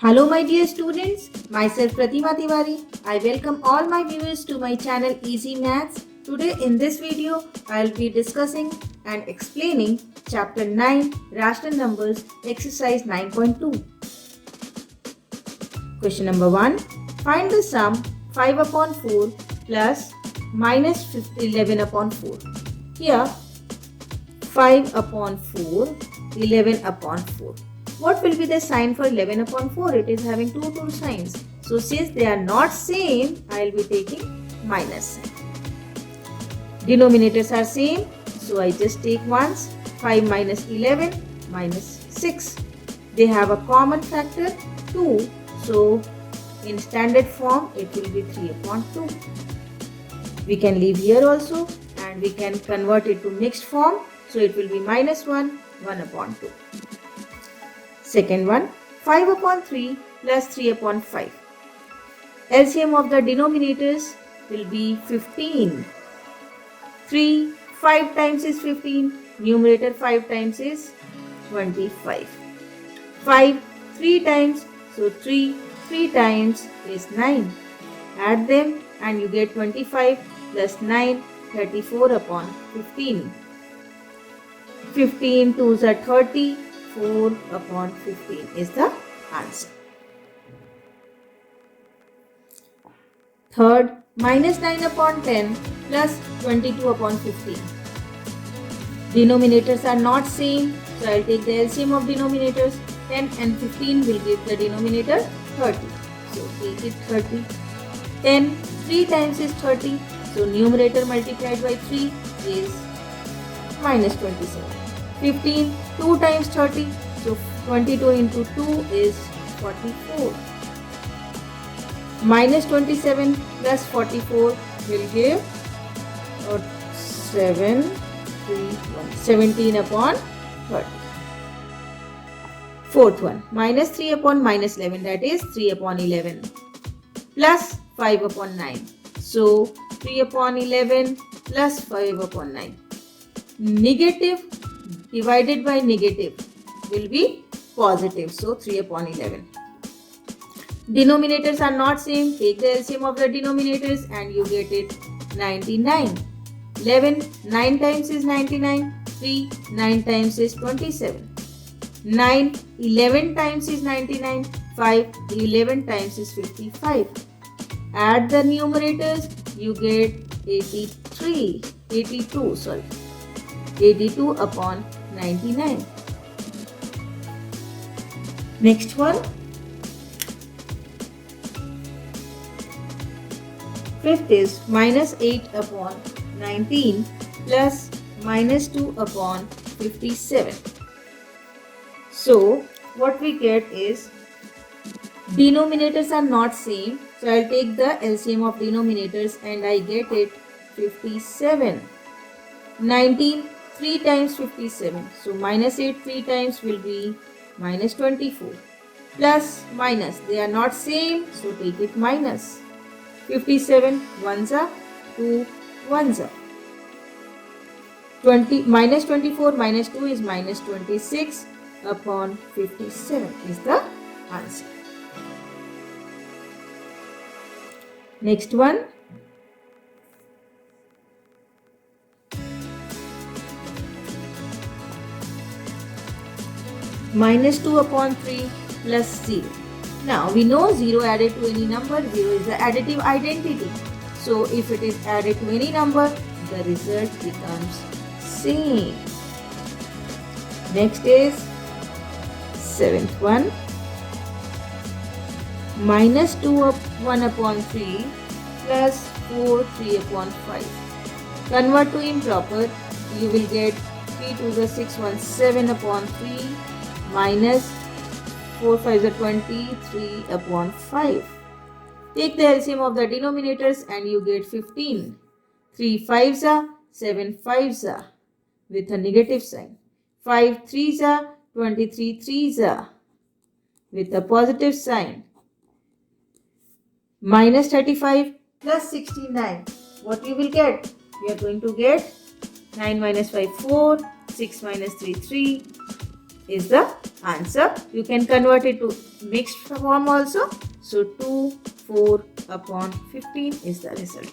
Hello my dear students, myself Pratima Tiwari. I welcome all my viewers to my channel Easy Maths. Today in this video, I will be discussing and explaining chapter 9 Rational Numbers exercise 9.2. Question number 1. Find the sum 5 upon 4 plus minus 11 upon 4. Here 5 upon 4, 11 upon 4. What will be the sign for 11 upon 4? It is having two signs. So since they are not same, I will be taking minus sign. Denominators are same. So I just take ones. 5 minus 11 minus 6. They have a common factor 2. So in standard form, it will be 3 upon 2. We can leave here also and we can convert it to mixed form. So it will be minus 1, 1 upon 2. Second one, 5 upon 3 plus 3 upon 5. LCM of the denominators will be 15. 5 times is 15. Numerator 5 times is 25. 5 3 times, so 3 times is 9. Add them and you get 25 plus 9, 34 upon 15. 15 2s are 30. 4 upon 15 is the answer. Third, minus 9 upon 10 plus 22 upon 15. Denominators are not same, so I will take the LCM of denominators. 10 and 15 will give the denominator 30. So take it 30. 10 3 times is 30. So numerator multiplied by 3 is minus 27. 15 2 times 30, so 22 into 2 is 44. Minus 27 plus 44 will give 17 upon 30. Fourth one, minus 3 upon minus 11, that is 3 upon 11 plus 5 upon 9. So 3 upon 11 plus 5 upon 9. Negative divided by negative will be positive. So 3 upon 11. Denominators are not same. Take the LCM of the denominators and you get it 99. 11 9 times is 99. 3 9 times is 27. 9 11 times is 99. 5 11 times is 55. Add the numerators, you get 82 upon 99. Next one. Fifth is minus 8 upon 19 plus minus 2 upon 57. So what we get is denominators are not same. So I'll take the LCM of denominators and I get it 57. 19 3 times 57. So minus 8 3 times will be minus 24. Plus minus, they are not same, so take it minus. 57 ones are 2 ones are. Minus 24 minus 2 is minus 26 upon 57 is the answer. Next one. Minus 2 upon 3 plus 0. Now we know 0 added to any number, 0 is the additive identity. So if it is added to any number, the result becomes same. Next is seventh one. Minus 1 upon 3 plus 4 3 upon 5. Convert to improper, you will get 3 to the 6 1 7 upon 3 minus 4 5 is 23 upon 5. Take the LCM of the denominators and you get 15. 3 5s are 7 5s are with a negative sign. 5 3s are 23 3s are with a positive sign. Minus 35 plus 69. What you will get? We are going to get 9 minus 5 4, 6 minus 3 3, is the answer. You can convert it to mixed form also. So 2, 4 upon 15 is the result.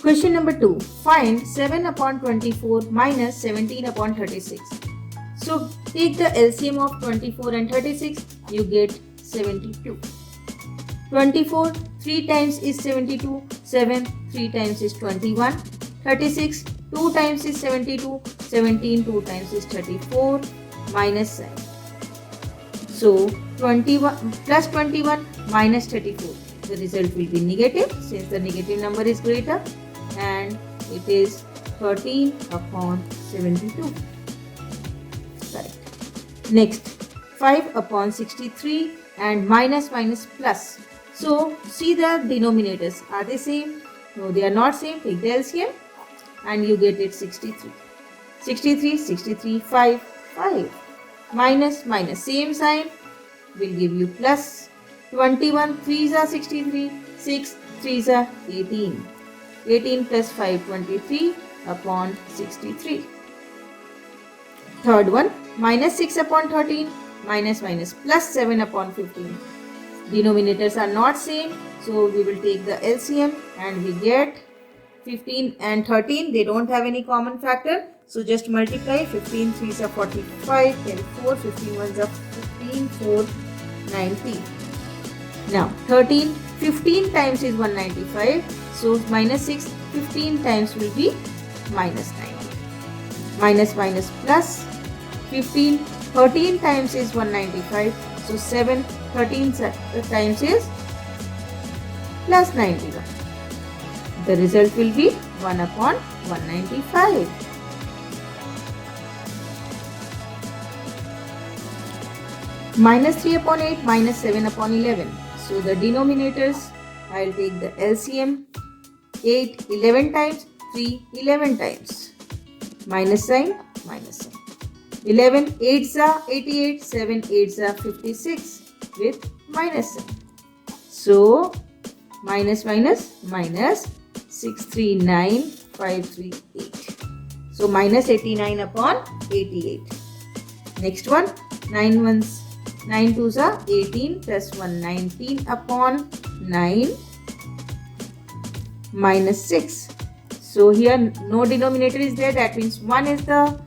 Question number 2. Find 7 upon 24 minus 17 upon 36. So take the LCM of 24 and 36. You get 72. 24 3 times is 72. 7 3 times is 21. 36 2 times is 72. 17 2 times is 34 minus 7. So 21 plus 21 minus 34. The result will be negative since the negative number is greater, and it is 13 upon 72. Right. Next, 5 upon 63 and minus plus. So see the denominators. Are they same? No, they are not same. Take the LCM and you get it 63. 63, 5. Minus, same sign will give you plus. 21, 3s are 63, 6, 3s are 18. 18 plus 5, 23 upon 63. Third one, minus 6 upon 13, minus plus 7 upon 15. Denominators are not same, so we will take the LCM and we get 15 and 13. They don't have any common factor, so just multiply. 15 3s are 45, then 4, 15 1s are 15, 4, 90. Now 13, 15 times is 195, so minus 6, 15 times will be minus 90. Minus plus 15, 13 times is 195, so 7, 13 times is plus 91. The result will be 1 upon 195. Minus 3 upon 8, minus 7 upon 11. So the denominators, I will take the LCM. 8 11 times, 3 11 times. Minus sign, minus sign. 11 8s are 88, 7 8s are 56 with minus sign. So minus 639 538. So minus 89 upon 88. Next one, 9 2s are 18 plus 119 upon 9 minus 6. So here no denominator is there. That means 1 is the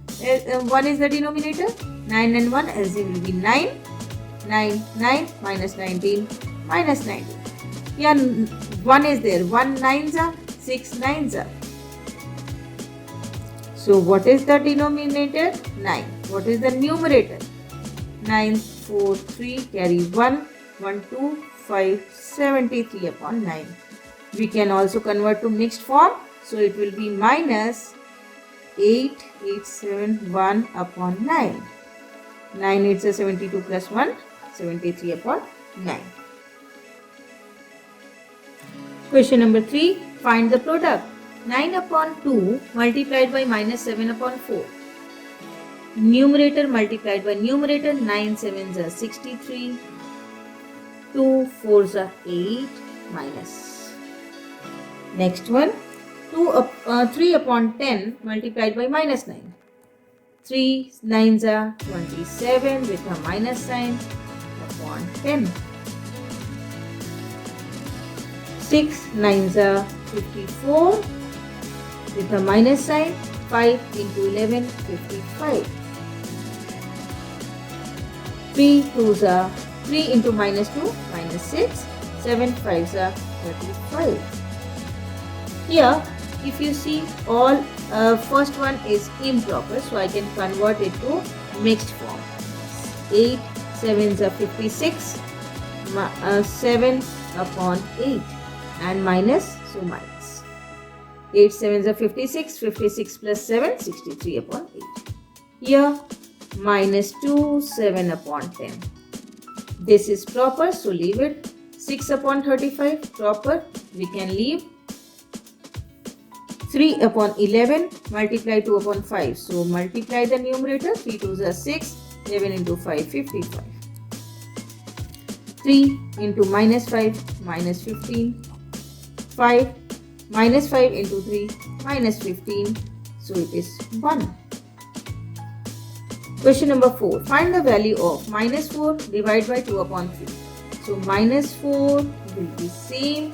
denominator. 9 and 1 LCM will be 9. 9 minus 19 minus 19. Here 1 is there. 1 9s are 6 9s are. So what is the denominator? 9. What is the numerator? 9 4 3 carry 1 1 2 5 73 upon 9. We can also convert to mixed form. So it will be minus 8 7 1 upon 9. 9 8s are 72 plus 1 73 upon 9. Question number 3. Find the product. 9 upon 2 multiplied by minus 7 upon 4. Numerator multiplied by numerator. 9 7s are 63. 2 4s are 8 minus. Next one, 3 upon 10 multiplied by minus 9. 3 9s are 27 with a minus sign upon 10. 6 9s are 54 with a minus sign. 5 into 11 55. 3 2s are 3 into minus 2 minus 6. 7 5s are 35. Here, if you see all first one is improper, so I can convert it to mixed form. 8 7s are 56, 7 upon 8 and minus, so minus. 8 7s are 56, 56 plus 7, 63 upon 8. Here, minus 2, 7 upon 10. This is proper, so leave it. 6 upon 35, proper, we can leave. 3 upon 11, multiply 2 upon 5. So multiply the numerator, 3 2s are 6, 11 into 5, 55. 3 into minus 5, minus 15. 5, minus 5 into 3, minus 15. So it is 1. Question number 4. Find the value of minus 4 divided by 2 upon 3. So minus 4 will be same.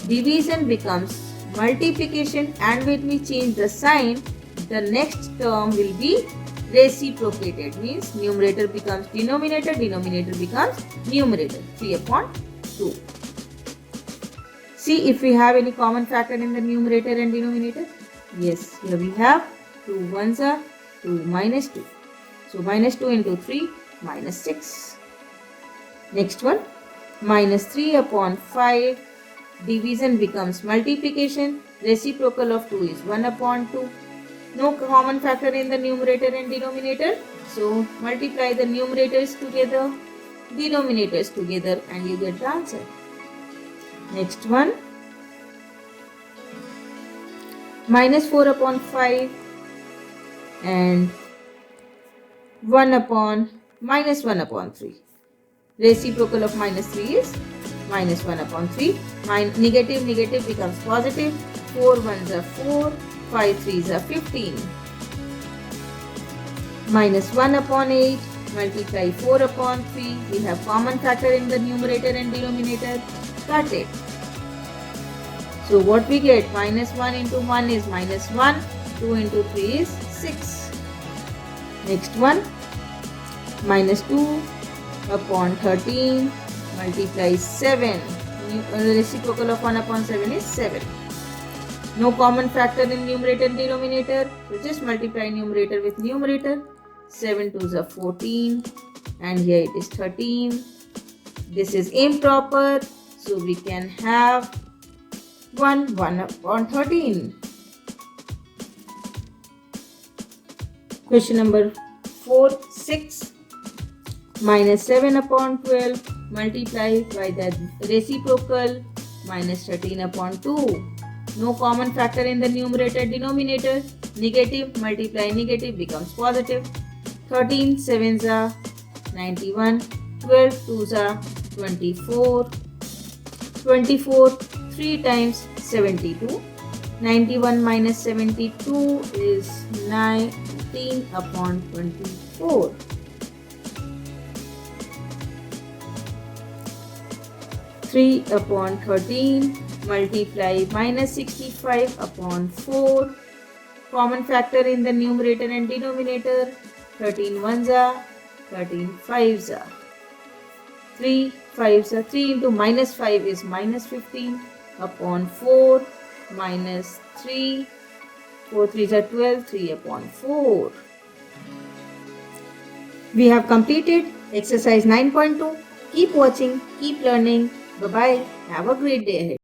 Division becomes multiplication, and when we change the sign, the next term will be reciprocated. Means numerator becomes denominator, denominator becomes numerator. 3 upon 2. See if we have any common factor in the numerator and denominator. Yes, here we have 2 ones are 2 minus 2. So minus 2 into 3, minus 6. Next one, minus 3 upon 5. Division becomes multiplication. Reciprocal of 2 is 1 upon 2. No common factor in the numerator and denominator. So multiply the numerators together, denominators together, and you get the answer. Next one, minus 4 upon 5 and 1 upon minus 1 upon 3. Reciprocal of minus 3 is minus 1 upon 3. Negative becomes positive. 4 ones are 4. 5 3s are 15. Minus 1 upon 8. Multiply 4 upon 3. We have common factor in the numerator and denominator. Cut it. So what we get? Minus 1 into 1 is minus 1. 2 into 3 is 6. Next one. Minus 2 upon 13. Multiply 7. The reciprocal of 1 upon 7 is 7. No common factor in numerator and denominator. So just multiply numerator with numerator. 7 2s are 14. And here it is 13. This is improper. So we can have 1 upon 13. Question number 4, 6. Minus 7 upon 12. Multiply by the reciprocal. Minus 13 upon 2. No common factor in the numerator denominator. Negative multiply negative becomes positive. 13 7s are 91. 12 2s are 24. 24 3 times 72. 91 minus 72 is 19 upon 24. Three upon 13. Multiply minus 65 upon 4. Common factor in the numerator and denominator. 13 ones are, 13 fives are. 3 5s are 3 into minus 5 is minus 15 upon 4 minus 3. 4 3s are 12, 3 upon 4. We have completed exercise 9.2. Keep watching, keep learning. Bye-bye. Have a great day ahead.